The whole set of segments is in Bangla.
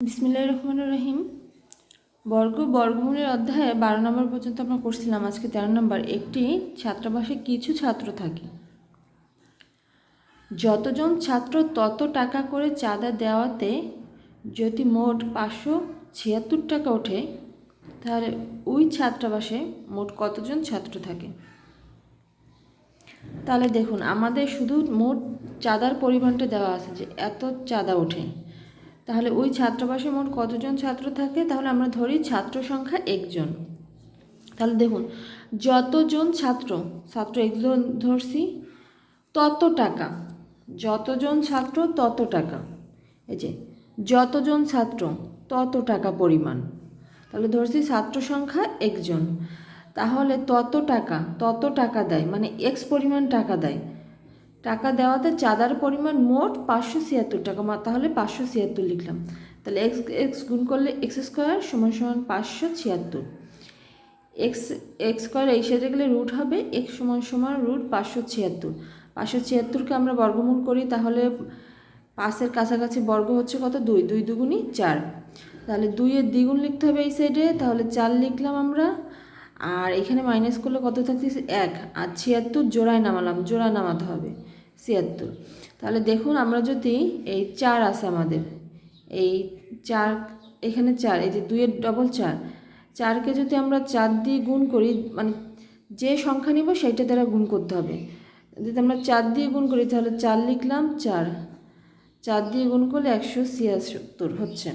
বিসমিল্লাহির রহমানির রহিম। বর্গমূলের অধ্যায়ে 12 নম্বর পর্যন্ত আমরা করছিলাম। আজকে 13 নম্বর। একটি ছাত্রাবাসে কিছু ছাত্র থাকে, যতজন ছাত্র তত টাকা করে চাঁদা দেওয়াতে যদি মোট 576 টাকা ওঠে, তাহলে ওই ছাত্রাবাসে মোট কতজন ছাত্র থাকে? তাহলে দেখুন, আমাদের শুধু মোট চাঁদার পরিমাণটা দেওয়া আছে যে এত চাঁদা ওঠে। তাহলে ওই ছাত্রাবাসে মোট কতজন ছাত্র থাকে? তাহলে আমরা ধরি ছাত্র সংখ্যা একজন। তাহলে দেখুন, যতজন ছাত্র একজন ধরছি, তত টাকা, যতজন ছাত্র তত টাকা, এই যে যতজন ছাত্র তত টাকা পরিমাণ। তাহলে ধরছি ছাত্র সংখ্যা একজন, তাহলে তত টাকা দেয়, মানে এক্স পরিমাণ টাকা দেয়। টাকা দেওয়াতে চাঁদার পরিমাণ মোট 576 টাকা, তাহলে 576 লিখলাম। তাহলে এক্স গুণ করলে এক্স স্কোয়ার সমান সমান 576। এক্স স্কোয়ার এই সাথে গেলে রুট হবে, এক্স সমান সমান রুট 576। 576কে আমরা বর্গমূল করি, তাহলে 5-এর কাছাকাছি বর্গ হচ্ছে কত? 2, 2 দুগুণি 4। তাহলে 2-এর দ্বিগুণ লিখতে হবে এই সাইডে, তাহলে 4 লিখলাম আমরা। আর এখানে মাইনাস করলে কত থাকতেছে? 1। আর 76 জোড়ায় নামালাম, জোড়া নামাতে হবে 76। তাহলে দেখুন, আমরা যদি এই 4 আছে আমাদের, এই 4, এখানে 4, এই যে 2-এর ডবল 4, 4কে যদি আমরা 4 দিয়ে গুণ করি, মানে যে সংখ্যা নিব সেইটা দ্বারা গুণ করতে হবে। যদি আমরা 4 দিয়ে গুণ করি, তাহলে 4 লিখলাম, 4 দিয়ে গুণ করলে 176 হচ্ছে।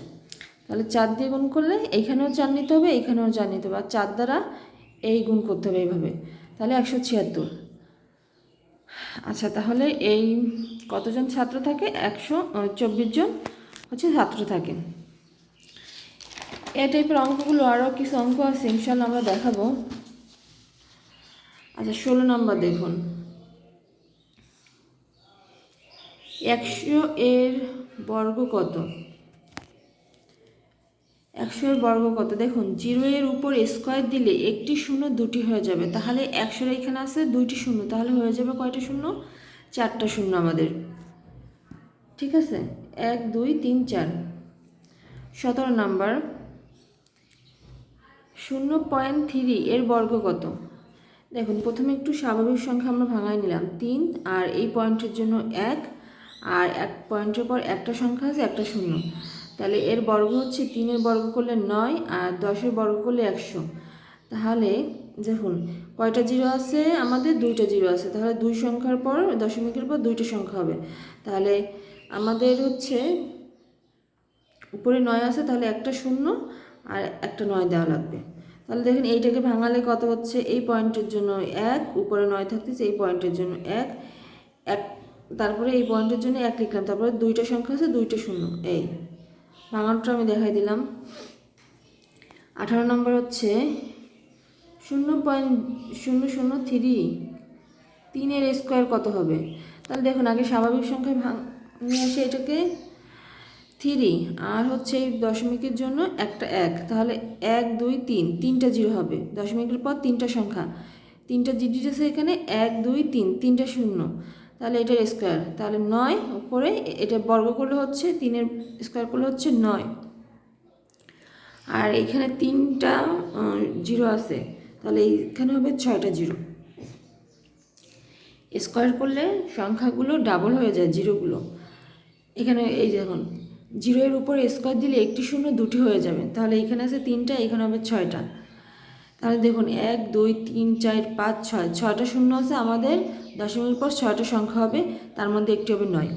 তাহলে 4 দিয়ে গুণ করলে এইখানেও 4 নিতে হবে, এইখানেও 4 নিতে হবে, আর 4 দ্বারা এই গুণ করতে হবে এইভাবে, তাহলে 176। আচ্ছা, তাহলে এই কতজন ছাত্র থাকে? 124 জন হচ্ছে ছাত্র থাকে। এই টাইপের অঙ্কগুলো আরও কিছু অঙ্ক আছে, ইনশাল্লাহ আমরা দেখাবো। আচ্ছা, 16 নম্বর দেখুন, 100 এর বর্গ কত? 100 এর বর্গ কত? দেখুন, 0 এর উপর স্কোয়ার দিলে একটি শূন্য দুটি হয়ে যাবে। তাহলে 100 এখানে আছে 2টি শূন্য, তাহলে হয়ে যাবে কয়টা শূন্য? 4টা শূন্য আমাদের। ঠিক আছে, 1 2 3 4। 17 নম্বর, 0.3 এর বর্গ কত? দেখুন, প্রথমে একটু স্বাভাবিক সংখ্যা আমরা ভাঙাই নিলাম, 3, আর এই পয়েন্টের জন্য 1, আর 1 পয়েন্টের পর একটা সংখ্যা আছে, একটা শূন্য। তাহলে এর বর্গ হচ্ছে 3-এর বর্গ করলে 9, আর 10-এর বর্গ করলে 100। তাহলে দেখুন, কয়টা জিরো আছে আমাদের? 2টা জিরো আছে। তাহলে 2 সংখ্যার পর দশমিকের পর 2টা সংখ্যা হবে। তাহলে আমাদের হচ্ছে উপরে 9 আছে, তাহলে একটা শূন্য আর একটা 9 দেওয়া লাগবে। তাহলে দেখেন, এইটাকে ভাঙালে কত হচ্ছে? এই পয়েন্টের জন্য 1, উপরে 9 থাকতেছে, এই পয়েন্টের জন্য 1, তারপরে এই পয়েন্টের জন্য 1 লিখলাম, তারপরে 2টা সংখ্যা আছে, 2টা শূন্য। এই ভাঙানোটা আমি দেখাই দিলাম। 18 নম্বর হচ্ছে 0.003, 3-এর স্কোয়ার কত হবে? তাহলে দেখুন, আগে স্বাভাবিক সংখ্যায় নিয়ে আসে এটাকে 3, আর হচ্ছে এই দশমিকের জন্য একটা 1, তাহলে 1 2 3, 3টা জিরো হবে। দশমিকের পর 3টা সংখ্যা, 3টা ডিজিট আছে এখানে, 1 2 3, 3টা শূন্য, তাহলে এটার স্কোয়ার, তাহলে 9 উপরে, এটা বর্গ করলে হচ্ছে 3-এর স্কোয়ার করলে হচ্ছে 9, আর এখানে 3টা জিরো আছে, তাহলে এইখানে হবে 6টা জিরো। স্কোয়ার করলে সংখ্যাগুলো ডাবল হয়ে যায়, জিরোগুলো। এখানে এই দেখুন, 0-এর উপরে স্কোয়ার দিলে একটি শূন্য দুটি হয়ে যাবে। তাহলে এখানে আছে 3টা, এখানে হবে 6টা। তাহলে দেখুন, 1 2 3 4 5 6, 6টা শূন্য আছে আমাদের। দশমিকের পর 6টা সংখ্যা হবে, তার মধ্যে একটি হবে 9।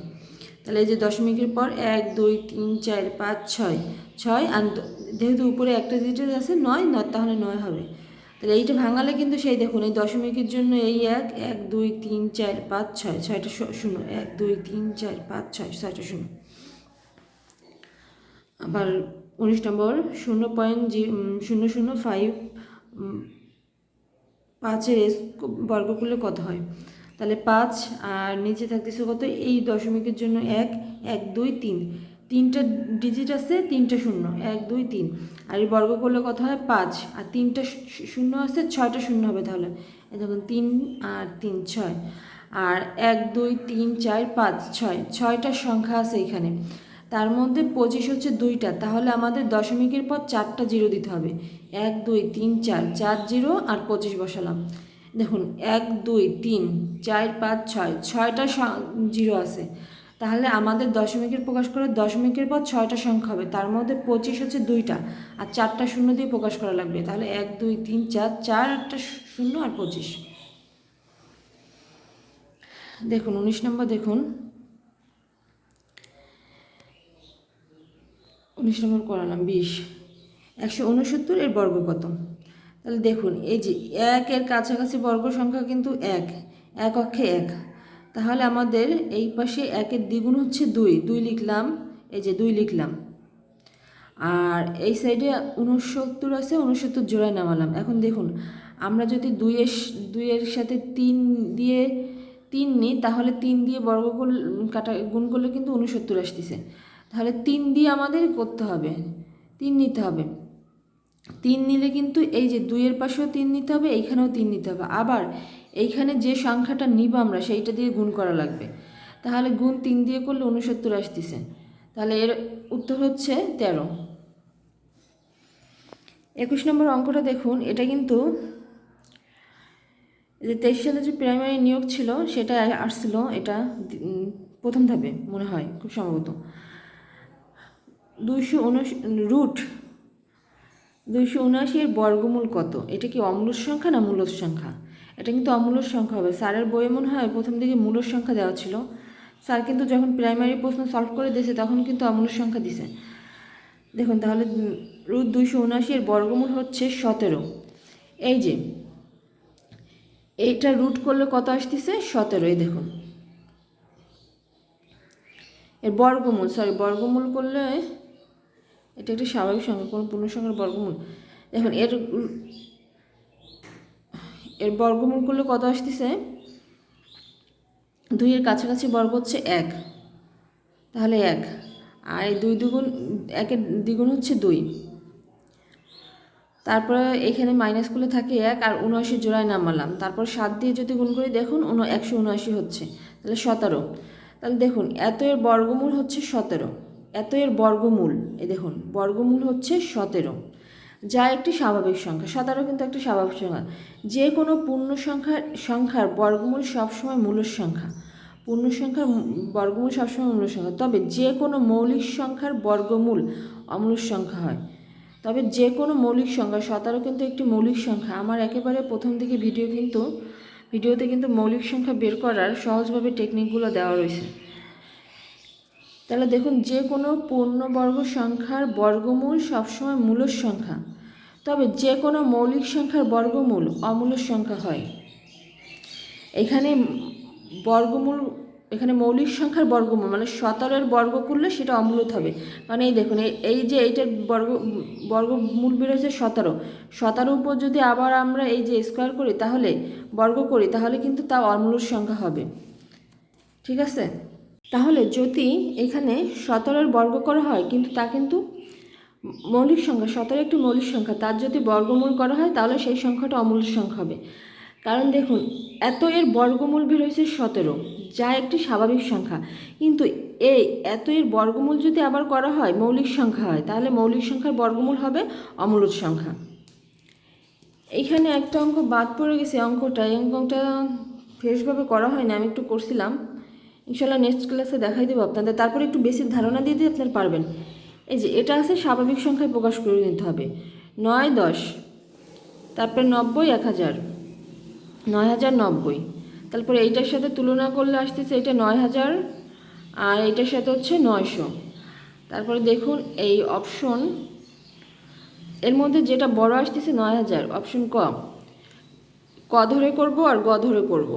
তাহলে এই যে দশমিকের পর 1 2 3 4 5 6, 6, আর যেহেতু উপরে একটা ডিজিট আছে 9, তাহলে 9 হবে। তাহলে এইটা ভাঙালে কিন্তু সেই দেখুন, এই দশমিকের জন্য এই 1 1 2 3 4 5 6, 6টা শূন্য, 1 2 3 4 5 6, 6টা শূন্য। আবার 19 নম্বর, 0.005, 5-এর বর্গ করলে কত হয়? তাহলে 5, আর নিচে থাকতেছে কত? এই দশমিকের জন্য 1 1 2 3, 3টা ডিজিট আছে, 3টা শূন্য, 1 2 3, আর এই বর্গ করলে কত হয়? 5, আর 3টা শূন্য আছে, 6টা শূন্য হবে। তাহলে এই দেখুন, 3 আর 3 6, আর 1 2 3 4 5 6, 6টা সংখ্যা আছে এখানে। তার মধ্যে 25 হচ্ছে 2টা, তাহলে আমাদের দশমিকের পর 4টা জিরো দিতে হবে। 1 2 3 4, 4 জিরো আর 25 বসালাম। দেখুন 1 2 3 4 5 6, 6টা জিরো আছে, তাহলে আমাদের দশমিকের প্রকাশ করে দশমিকের পর 6টা সংখ্যা হবে, তার মধ্যে 25 হচ্ছে 2টা আর 4টা শূন্য দিয়ে প্রকাশ করা লাগবে। তাহলে 1 2 3 4, 4 একটা শূন্য আর 25। দেখুন 19 নম্বর, দেখুন 19 নম্বর করালাম 20। 169 এর বর্গ কত? তাহলে দেখুন এই যে 1 এর কাছাকাছি বর্গ সংখ্যা কিন্তু 1, 1 অক্ষে 1, তাহলে আমাদের এই পাশে 1-এর দ্বিগুণ হচ্ছে 2, 2 লিখলাম, এই যে 2 লিখলাম। আর এই সাইডে 69 আছে, 69 জোড়ায় নামালাম। এখন দেখুন আমরা যদি 2-এর সাথে 3 দিয়ে 3 নিই, তাহলে 3 দিয়ে বর্গ গুণ করলে কিন্তু 69 আসতেছে। তাহলে 3 দিয়ে আমাদের করতে হবে, 3 নিতে হবে। 3 নিলে কিন্তু এই যে 2-এর পাশেও 3 নিতে হবে, এইখানেও 3 নিতে হবে। আবার এইখানে যে সংখ্যাটা নিব আমরা সেইটা দিয়ে গুণ করা লাগবে। তাহলে গুণ 3 দিয়ে করলে 69 আসতেছে। তাহলে এর উত্তর হচ্ছে 13। 21 নম্বর অঙ্কটা দেখুন, এটা কিন্তু যে 23 সালে যে প্রাইমারি নিয়োগ ছিল সেটা আসছিল, এটা প্রথম ধাপে মনে হয় খুব সম্ভবত। 279 এর বর্গমূল কত? এটা কি অমূলদ সংখ্যা না মূলদ সংখ্যা? এটা কিন্তু অমূলদ সংখ্যা হবে। স্যারের বইয়ে মনে হয় প্রথম দিকে মূলদ সংখ্যা দেওয়া ছিল, স্যার কিন্তু যখন প্রাইমারি প্রশ্ন সলভ করে দিয়েছে তখন কিন্তু অমূলদ সংখ্যা দিছে। দেখুন তাহলে √279 এর বর্গমূল হচ্ছে 17। এই যে এইটা রুট করলে কত আসতেছে? 17। এই দেখুন এর বর্গমূল, বর্গমূল করলে এটা একটি স্বাভাবিক সংখ্যা, কোনো পূর্ণ সংখ্যার বর্গমূল। দেখুন এর বর্গমূল করলে কত আসতেছে? 2-এর কাছাকাছি বর্গ হচ্ছে 1, তাহলে 1, আর এই 2 দ্বিগুণ 1-এর দ্বিগুণ হচ্ছে 2। তারপরে এখানে মাইনাস করলে থাকে 1 আর 79 জোড়ায় নামালাম। তারপর 7 দিয়ে যদি গুণ করি দেখুন 179 হচ্ছে, তাহলে 17। তাহলে দেখুন এত এর বর্গমূল হচ্ছে 17, এত এর বর্গমূল, এই দেখুন বর্গমূল হচ্ছে 17, যা একটি স্বাভাবিক সংখ্যা। 17 কিন্তু একটি স্বাভাবিক সংখ্যা। যে কোনো পূর্ণ সংখ্যার বর্গমূল সবসময় মূলদ সংখ্যা, পূর্ণ সংখ্যার বর্গমূল সবসময় মূলদ সংখ্যা। তবে যে কোনো মৌলিক সংখ্যার বর্গমূল অমূলদ সংখ্যা হয়। তবে যে কোনো মৌলিক সংখ্যা, 17 কিন্তু একটি মৌলিক সংখ্যা। আমার একেবারে প্রথম দিকে ভিডিওতে কিন্তু মৌলিক সংখ্যা বের করার সহজভাবে টেকনিকগুলো দেওয়া রয়েছে। তাহলে দেখুন যে কোনো পূর্ণবর্গ সংখ্যার বর্গমূল সবসময় মূলদ সংখ্যা, তবে যে কোনো মৌলিক সংখ্যার বর্গমূল অমূলদ সংখ্যা হয়। এখানে মৌলিক সংখ্যার বর্গমূল মানে 17-এর বর্গ করলে সেটা অমূলদ হবে। মানে এই দেখুন এই যে এইটার বর্গমূল বেরোচ্ছে 17, 17 উপর যদি আবার আমরা এই যে স্কোয়ার করি, তাহলে বর্গ করি, তাহলে কিন্তু তা অমূলদ সংখ্যা হবে। ঠিক আছে? তাহলে যদি এখানে 17-এর বর্গ করা হয় কিন্তু তা কিন্তু মৌলিক সংখ্যা, 17 একটি মৌলিক সংখ্যা, তার যদি বর্গমূল করা হয় তাহলে সেই সংখ্যাটা অমূলদ সংখ্যা হবে। কারণ দেখুন এত এর বর্গমূল বের হয়েছে 17, যা একটি স্বাভাবিক সংখ্যা, কিন্তু এই এত এর বর্গমূল যদি আবার করা হয় মৌলিক সংখ্যা হয়, তাহলে মৌলিক সংখ্যার বর্গমূল হবে অমূলদ সংখ্যা। এইখানে একটা অঙ্ক বাদ পড়ে গেছে, এই অঙ্কটা ফ্রেশভাবে করা হয় না, আমি একটু করছিলাম। ইনশাল্লাহ নেক্সট ক্লাসে দেখাই দেবো আপনাদের, তারপরে একটু বেসিক ধারণা দিয়ে দিয়ে আপনারা পারবেন। এই যে এটা আছে স্বাভাবিক সংখ্যায় প্রকাশ করে নিতে হবে, 9 10, তারপরে 90 1000, 9090। তারপরে এইটার সাথে তুলনা করলে আসতেছে এটা 9000 আর এইটার সাথে হচ্ছে 900। তারপরে দেখুন এই অপশন এর মধ্যে যেটা বড় আসতেছে 9000, অপশন ক ধরে করব আর গ ধরে করব,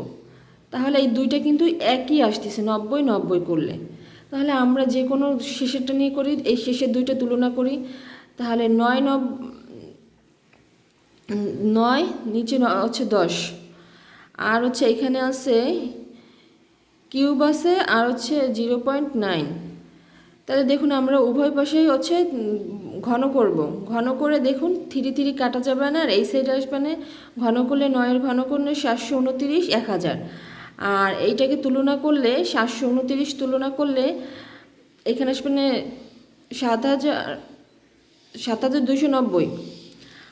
তাহলে এই দুইটা কিন্তু একই আসতেছে 90 90 করলে। তাহলে আমরা যে কোনো শেষেরটা নিয়ে করি, এই শেষের দুইটা তুলনা করি, তাহলে 9 নিচে হচ্ছে 10, আর হচ্ছে এখানে আছে কিউব আছে আর হচ্ছে 0.9। তাহলে দেখুন আমরা উভয় পাশেই হচ্ছে ঘন করব, ঘন করে দেখুন 3 3 কাটা যাবে না, আর এই সাইডে আসবে না, ঘন করলে 9-এর ঘন করলে 729 1000, আর এইটাকে তুলনা করলে 729 তুলনা করলে এখানে আসবে না 7,290,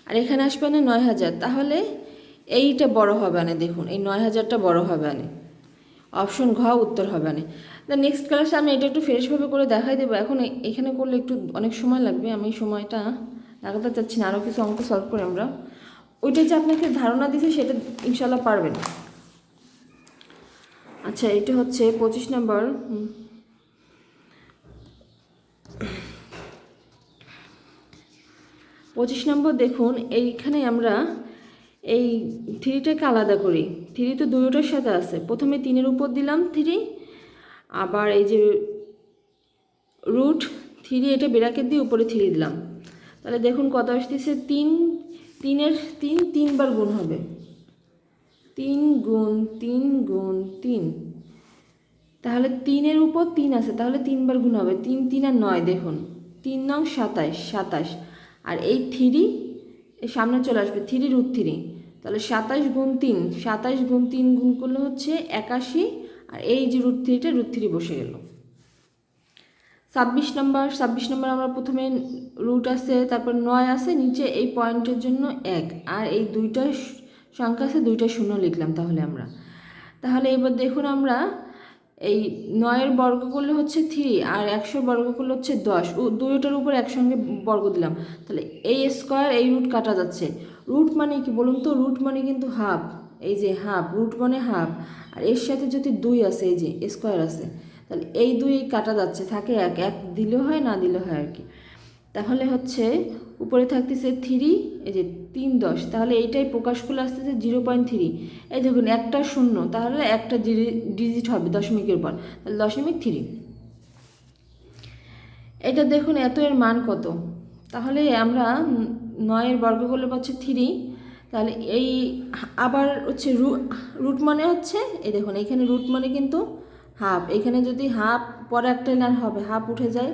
আর এখানে আসবে না 9,000। তাহলে এইটা বড় হবে না, দেখুন এই 9,000টা বড় হবে না, অপশন ঘ উত্তর হবে না। নেক্সট ক্লাসে আমি এটা একটু ফ্রেশভাবে করে দেখাই দেবো। এখন এখানে করলে একটু অনেক সময় লাগবে, আমি সময়টা লাগাতে চাচ্ছি না, আরও কিছু অঙ্ক সলভ করে আমরা ওইটা যে আপনাকে ধারণা দিছে সেটা ইনশাল্লাহ পারবেন। আচ্ছা, এটা হচ্ছে 25 নম্বর। 25 নম্বর দেখুন, এইখানে আমরা এই থ্রিটাকে আলাদা করি। থ্রি তো দুটোর সাথে আছে, প্রথমে 3-এর উপর দিলাম 3, আবার এই যে রুট 3 এটা ব্র্যাকেট দিয়ে উপরে 3 দিলাম। তাহলে দেখুন কত আসতেছে, 3, 3-এর 3 3বার গুণ হবে, 3 গুণ 3 গুণ 3। তাহলে 3-এর উপর 3 আছে, তাহলে 3বার গুণ হবে, 3 3 আর 9, দেখুন 3 9 27, আর এই 3 এই সামনে চলে আসবে 3 রুট 3, তাহলে 27 গুণ 3, 27 গুণ 3 গুণ করলে হচ্ছে 81, আর এই যে রুট 3টা রুট 3 বসে গেল। 26 নম্বর আমরা প্রথমে রুট আছে, তারপর 9 আছে, নিচে এই পয়েন্টের জন্য 1, আর এই দুইটা সংখ্যা আছে, দুইটা শূন্য লিখলাম। তাহলে এবার দেখুন আমরা এই 9-এর বর্গ করলে হচ্ছে 3, আর 100 বর্গ করলে হচ্ছে 10, দুইটার উপর একসঙ্গে বর্গ দিলাম। তাহলে এই স্কোয়ার এই রুট কাটা যাচ্ছে। রুট মানে কি বলুন তো, রুট মানে কিন্তু হাফ, এই যে হাফ, রুট মানে হাফ, আর এর সাথে যদি 2 আছে, এই যে স্কোয়ার আছে, তাহলে এই 2 কাটা যাচ্ছে, থাকে 1 দিলেও হয়, না দিলেও হয় আর কি। তাহলে হচ্ছে উপরে থাকতেছে 3, এই যে 3 10, তাহলে এইটাই প্রকাশ করলে আসতেছে 0.3। এই দেখুন একটা শূন্য, তাহলে একটা ডিজিট হবে দশমিকের পর, তাহলে 0.3। এটা দেখুন এত এর মান কত, তাহলে আমরা 9-এর বর্গ করলে পাচ্ছি 3, তাহলে এই আবার হচ্ছে রুট মানে হচ্ছে, এই দেখুন এখানে রুট মানে কিন্তু হাফ, এখানে যদি হাফ পরে একটা লাইন হবে, হাফ উঠে যায়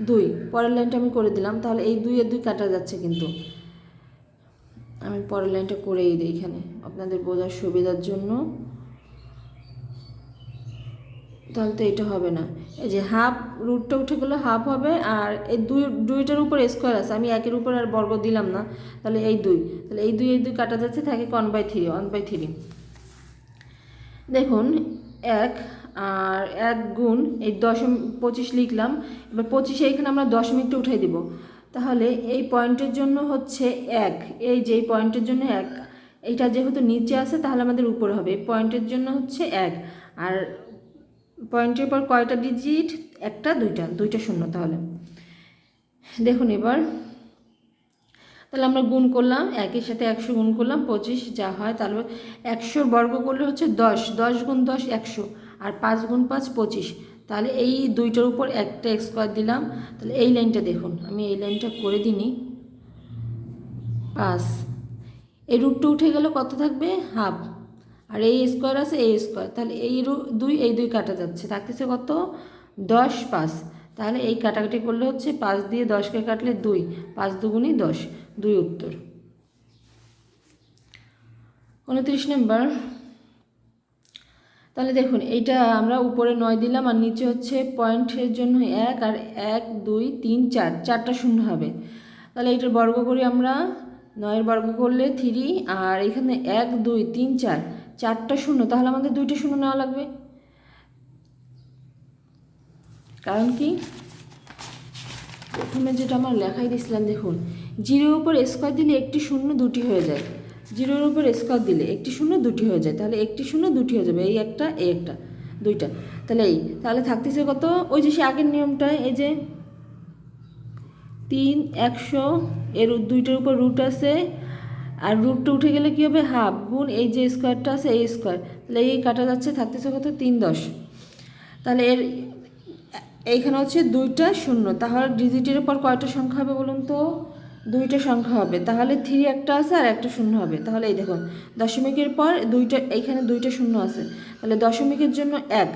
2, পরের লাইনটা আমি করে দিলাম। তাহলে এই 2 এর 2 কাটা যাচ্ছে, কিন্তু আমি পরের লাইনটা করেই দিই এখানে আপনাদের বোঝার সুবিধার জন্য। তাহলে তো এটা হবে না, এই যে হাফ রুটটা উঠে গেলো, হাফ হবে, আর এই দুইটার উপর স্কোয়ার আছে, আমি 1-এর উপর আর বর্গ দিলাম না, তাহলে এই 2, তাহলে এই 2 কাটা যাচ্ছে, থাকে 1/3। দেখুন 1 আর 1 গুণ এই 25 লিখলাম, এবার 25 এইখানে আমরা দশমিকটা উঠাই দিব। তাহলে এই পয়েন্টের জন্য হচ্ছে 1, এই যে এই পয়েন্টের জন্য 1, এইটা যেহেতু নিচে আছে তাহলে আমাদের উপরে হবে, এই পয়েন্টের জন্য হচ্ছে 1, আর পয়েন্টের পর কয়টা ডিজিট, একটা দুইটা শূন্য। তাহলে দেখুন এবার, তাহলে আমরা গুণ করলাম, 1-এর সাথে 100 গুণ করলাম, 25 যা হয়, তাহলে 100 বর্গ করলে হচ্ছে 10, 10 গুণ 10 100, আর 5 গুণ 5 25, তাহলে এই দুইটার উপর একটা স্কোয়ার দিলাম। তাহলে এই লাইনটা দেখুন, আমি এই লাইনটা করে দিই, 5, এই রুটটা উঠে গেলে কত থাকবে, হাফ, আর এই স্কোয়ার আছে, এই স্কোয়ার, তাহলে এই 2 কাটা যাচ্ছে, থাকতেছে কত, 10 5, তাহলে এই কাটাকাটি করলে হচ্ছে 5 দিয়ে 10কে কাটলে 2, 5 দুগুণে 10, 2 উত্তর। 29 নম্বর, তাহলে দেখুন এইটা আমরা উপরে 9 দিলাম, আর নিচে হচ্ছে পয়েন্টের জন্য 1, আর 1 2 3 4, 4টা শূন্য হবে। তাহলে এইটার বর্গ করি আমরা, 9-এর বর্গ করলে 3, আর এখানে 1 2 3 4, 4টা শূন্য, তাহলে আমাদের 2টা শূন্য নেওয়া লাগবে। কারণ কি, প্রথমে যেটা আমার লেখাই দিয়েছিলাম, দেখুন 0-এর উপর স্কোয়ার দিলে একটি শূন্য 2টি হয়ে যায়, 0-এর উপর স্কোয়ার দিলে একটি শূন্য 2টি হয়ে যায়, তাহলে একটি শূন্য 2টি হয়ে যাবে, এই একটা 2টা, তাহলে থাকতেছে কত, ওই যে সে আগের নিয়মটায়, এই যে 3 100, এর 2টার উপর রুট আছে, আর রুটটা উঠে গেলে কী হবে, হাফ, গুণ এই যে স্কোয়ারটা আছে এই স্কোয়ার, তাহলে এই কাটা যাচ্ছে, থাকতেছে কত, 3 10, তাহলে এইখানে হচ্ছে 2টা শূন্য, তাহলে ডিজিটের পর কয়টা সংখ্যা হবে বলুন তো, 2টা সংখ্যা হবে, তাহলে 3 একটা আছে আর একটা শূন্য হবে। তাহলে এই দেখুন দশমিকের পর এইখানে 2টা শূন্য আছে, তাহলে দশমিকের জন্য 1,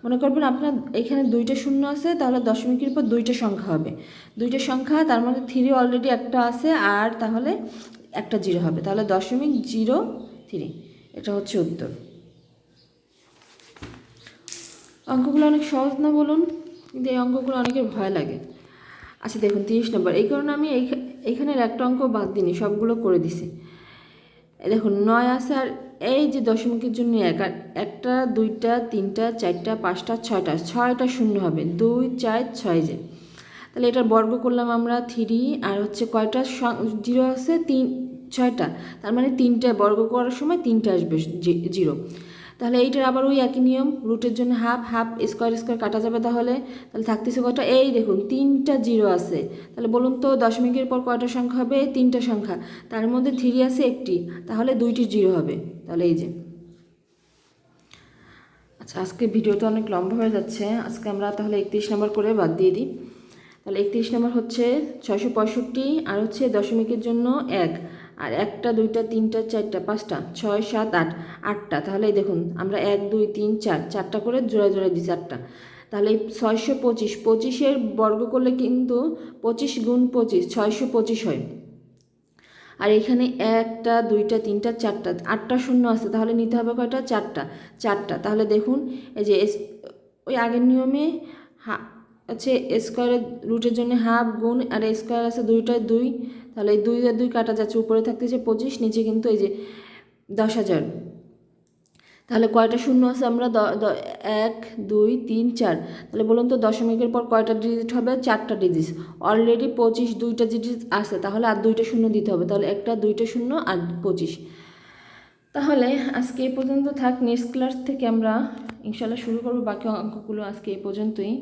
মনে করবেন আপনার এখানে 2টা শূন্য আছে, তাহলে দশমিকের পর 2টা সংখ্যা হবে, 2টা সংখ্যা, তার মধ্যে 3 অলরেডি একটা আছে, আর তাহলে একটা 0 হবে, তাহলে 0.03, এটা হচ্ছে উত্তর। অঙ্কগুলো অনেক সহজ না বলুন? কিন্তু এই অঙ্কগুলো অনেকের ভয় লাগে। আচ্ছা দেখুন 30 নম্বর, এই কারণে আমি এইখানের একটা অঙ্ক বাদ দিইনি, সবগুলো করে দিছি। দেখুন 9 আছে, আর এই যে দশমিকের জন্য এক, আর 1টা 2টা 3টা 4টা 5টা 6টা শূন্য হবে, 2 4 6 যে। তাহলে এটার বর্গ করলাম আমরা 3, আর হচ্ছে কয়টা জিরো আছে 6টা, তার মানে 3টা বর্গ করার সময় 3টা আসবে জিরো। তাহলে এইটার আবার ওই একই নিয়ম, রুটের জন্য হাফ হাফ স্কোয়ার স্কোয়ার কাটা যাবে, তাহলে থাকতেছে কয়টা, এই দেখুন 3টা জিরো আছে। তাহলে বলুন তো দশমিকের পর কয়টা সংখ্যা হবে, 3টা সংখ্যা, তার মধ্যে 3 আছে একটি, তাহলে 2টি জিরো হবে। তাহলে এই যে। আচ্ছা আজকে ভিডিওটা অনেক লম্বা হয়ে যাচ্ছে, আজকে আমরা তাহলে 31 নম্বর করে বাদ দিয়ে দিই। তাহলে 31 নম্বর হচ্ছে 665, আর হচ্ছে দশমিকের জন্য 1, আর 1টা 2টা 3টা 4টা 5টা 6 7 8, 8টা। তাহলে এই দেখুন আমরা 1 2 3 4, 4টা করে জোড়া জোড়া দিই 4টা। তাহলে 625, 25-এর বর্গ করলে কিন্তু 25 গুণ 25 625 হয়। আর এখানে 1টা 2টা 3টা 4টা, 8টা শূন্য আছে, তাহলে নিতে হবে কয়টা, 4টা। তাহলে দেখুন এই যে ওই আগের নিয়মে আছে স্কোয়ারের রুটের জন্য হাফ গুণ, আর স্কোয়ার আছে 2টায় 2, তাহলে এই 2 আর 2 কাটা যাচ্ছে, উপরে থাকতেছে 25, নিচে কিন্তু এই যে 10,000। তাহলে কয়টা শূন্য আছে আমরা 1 2 3 4, তাহলে বলুন তো দশমিকের পর কয়টা ডিজিট হবে, 4টা ডিজিট। অলরেডি 25 2টা ডিজিট আছে, তাহলে আর 2টা শূন্য দিতে হবে, তাহলে 1টা 2টা শূন্য আর 25। তাহলে আজকে এই পর্যন্ত থাক, নেক্সট ক্লাস থেকে আমরা ইনশাল্লাহ শুরু করবো বাকি অঙ্কগুলো। আজকে এই পর্যন্তই।